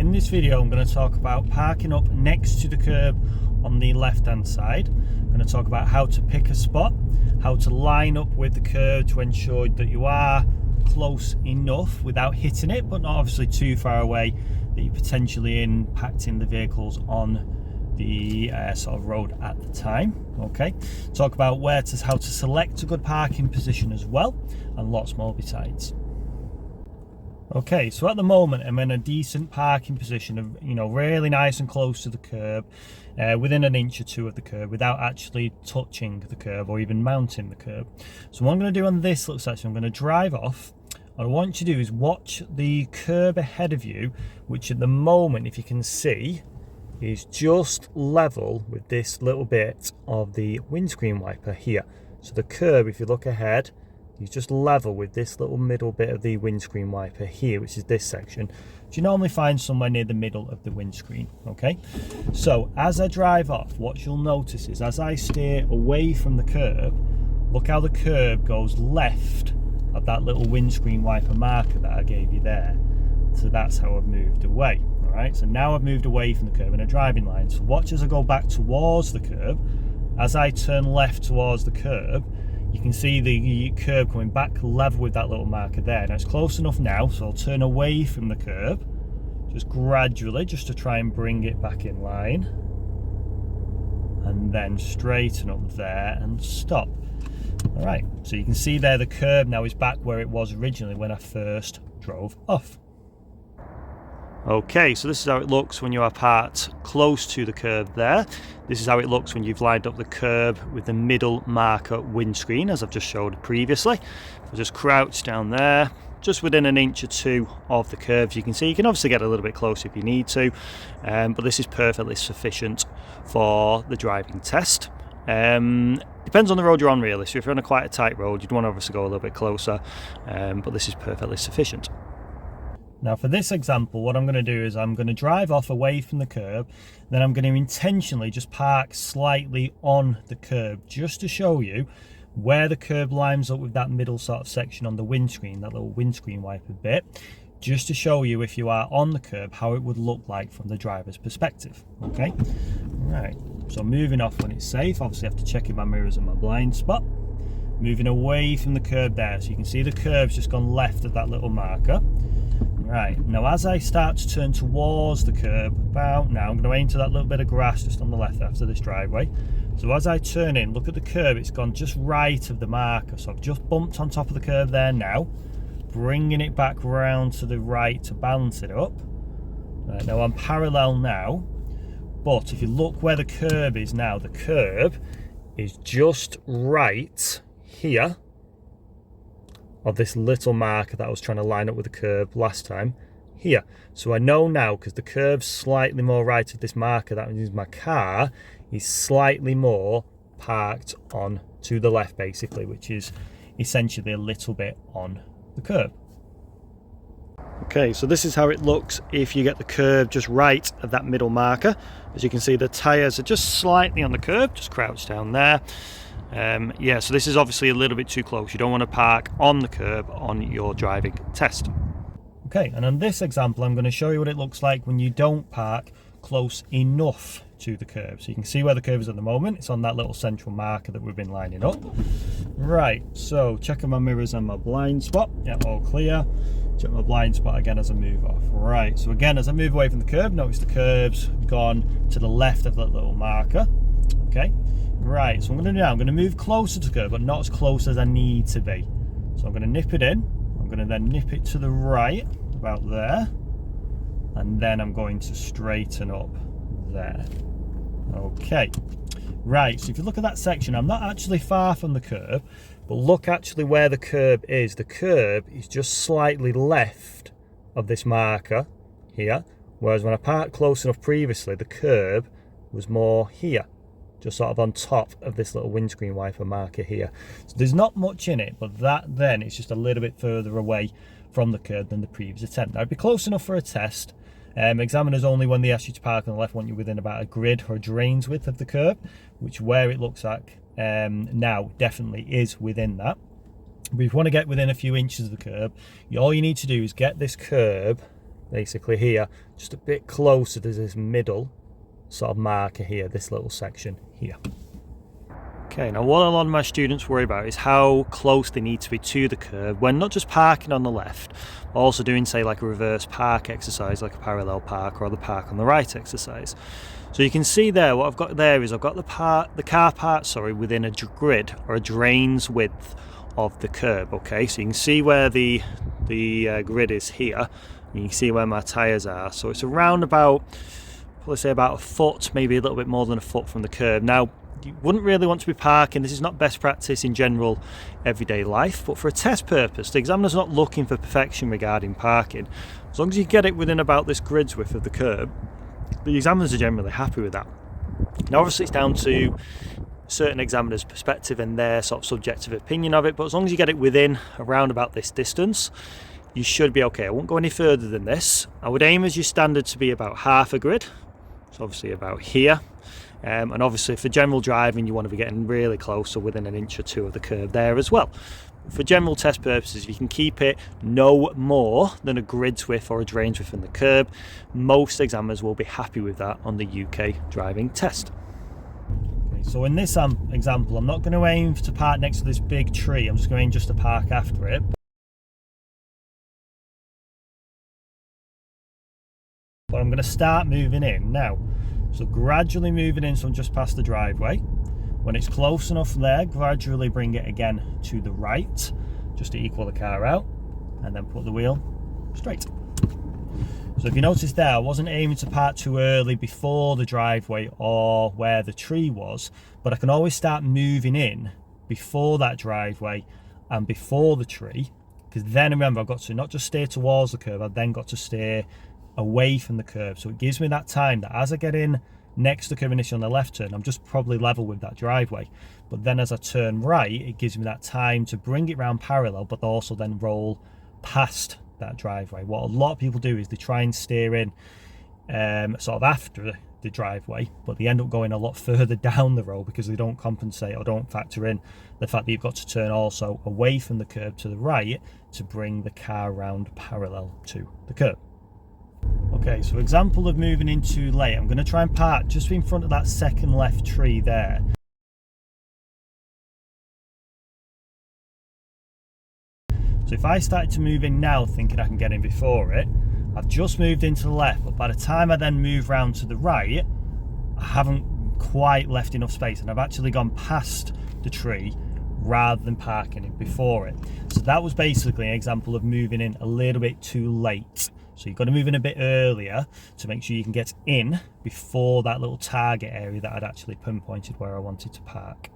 In this video I'm going to talk about parking up next to the curb on the left hand side. I'm going to talk about how to pick a spot, how to line up with the curb to ensure that you are close enough without hitting it, but not obviously too far away that you're potentially impacting the vehicles on the sort of road at the time. Okay, talk about how to select a good parking position as well, and lots more besides. Okay, so at the moment I'm in a decent parking position of, really nice and close to the curb, within an inch or two of the curb without actually touching the curb or even mounting the curb. So what I'm going to do on this little section, I'm going to drive off. What I want you to do is watch the curb ahead of you, which at the moment, if you can see, is just level with this little bit of the windscreen wiper here. So the curb, if you look ahead, is just level with this little middle bit of the windscreen wiper here, which is this section, which you normally find somewhere near the middle of the windscreen. Okay, so as I drive off, what you'll notice is as I steer away from the curb, look how the curb goes left of that little windscreen wiper marker that I gave you there. So that's how I've moved away. All right, so now I've moved away from the curb in a driving line. So watch as I go back towards the curb. As I turn left towards the curb, you can see the curb coming back level with that little marker there. Now it's close enough now, so I'll turn away from the curb, just gradually, just to try and bring it back in line. And then straighten up there and stop. All right, so you can see there the curb now is back where it was originally when I first drove off. Okay, so this is how it looks when you are parked close to the curb there. This is how it looks when you've lined up the curb with the middle marker windscreen, as I've just showed previously. So just crouch down there, just within an inch or two of the curve. You can see you can obviously get a little bit closer if you need to, but this is perfectly sufficient for the driving test. Depends on the road you're on really, so if you're on quite a tight road, you'd want to obviously go a little bit closer, but this is perfectly sufficient. Now for this example, what I'm going to do is I'm going to drive off away from the curb, then I'm going to intentionally just park slightly on the curb, just to show you where the curb lines up with that middle sort of section on the windscreen, that little windscreen wiper bit, just to show you if you are on the curb, how it would look like from the driver's perspective. Okay, right, so moving off when it's safe, obviously I have to check in my mirrors and my blind spot. Moving away from the curb there, so you can see the curb's just gone left of that little marker. Right, now as I start to turn towards the curb, about now, I'm going to aim to that little bit of grass just on the left after this driveway. So as I turn in, look at the curb, it's gone just right of the marker. So I've just bumped on top of the curb there now, bringing it back round to the right to balance it up. Right, now I'm parallel now, but if you look where the curb is now, the curb is just right here of this little marker that I was trying to line up with the curb last time here. So I know now, because the curb's slightly more right of this marker, that means my car is slightly more parked on to the left basically, which is essentially a little bit on the curb. Okay, so this is how it looks if you get the curb just right of that middle marker. As you can see, the tyres are just slightly on the curb, just crouched down there. Yeah, so this is obviously a little bit too close. You don't want to park on the curb on your driving test. Okay, and on this example, I'm going to show you what it looks like when you don't park close enough to the curb. So you can see where the curb is at the moment. It's on that little central marker that we've been lining up. Right, so checking my mirrors and my blind spot. Yeah, all clear. Check my blind spot again as I move off. Right, so again, as I move away from the curb, notice the curb's gone to the left of that little marker. Okay. Right, so what I'm going to do now, I'm going to move closer to the curb, but not as close as I need to be. So I'm going to nip it in, I'm going to then nip it to the right, about there, and then I'm going to straighten up there. Okay, right, so if you look at that section, I'm not actually far from the curb, but look actually where the curb is. The curb is just slightly left of this marker here, whereas when I parked close enough previously, the curb was more here, just sort of on top of this little windscreen wiper marker here. So there's not much in it, but that then is just a little bit further away from the curb than the previous attempt. Now, it'd be close enough for a test. Examiners only, when they ask you to park on the left, want you within about a grid or a drains width of the curb, which where it looks like now definitely is within that. But if you want to get within a few inches of the curb, all you need to do is get this curb basically here, just a bit closer to this middle sort of marker here, this little section here. Okay, now what a lot of my students worry about is how close they need to be to the curb when not just parking on the left, but also doing, say, like a reverse park exercise, like a parallel park or the park on the right exercise. So you can see there, what I've got there is I've got the car parked, within a grid or a drain's width of the curb. Okay, so you can see where the grid is here. You can see where my tyres are. So it's around about, probably say about a foot, maybe a little bit more than a foot from the curb. Now, you wouldn't really want to be parking. This is not best practice in general everyday life, but for a test purpose, the examiner's not looking for perfection regarding parking. As long as you get it within about this grid's width of the curb, the examiners are generally happy with that. Now, obviously, it's down to certain examiners' perspective and their sort of subjective opinion of it, but as long as you get it within around about this distance, you should be okay. I won't go any further than this. I would aim as your standard to be about half a grid, so obviously about here. And obviously for general driving you want to be getting really close, so within an inch or two of the curb there as well. For general test purposes, if you can keep it no more than a grid's width or a drain's width from the curb, most examiners will be happy with that on the UK driving test. Okay, so in this example, I'm not going to aim to park next to this big tree, I'm just going to aim just to park after it. But I'm going to start moving in now. So gradually moving in, so I'm just past the driveway. When it's close enough there, gradually bring it again to the right, just to equal the car out, and then put the wheel straight. So if you notice there, I wasn't aiming to park too early before the driveway or where the tree was, but I can always start moving in before that driveway and before the tree, because then remember, I've got to not just steer towards the curb, I've then got to steer away from the curb. So it gives me that time that as I get in next to the curb initially on the left turn, I'm just probably level with that driveway, but then as I turn right, it gives me that time to bring it round parallel, but also then roll past that driveway. What a lot of people do is they try and steer in sort of after the driveway, but they end up going a lot further down the road because they don't compensate or don't factor in the fact that you've got to turn also away from the curb to the right to bring the car round parallel to the curb. Okay, so example of moving in too late. I'm going to try and park just in front of that second left tree there. So if I started to move in now thinking I can get in before it, I've just moved into the left, but by the time I then move round to the right, I haven't quite left enough space and I've actually gone past the tree rather than parking it before it. So that was basically an example of moving in a little bit too late. So you've got to move in a bit earlier to make sure you can get in before that little target area that I'd actually pinpointed where I wanted to park.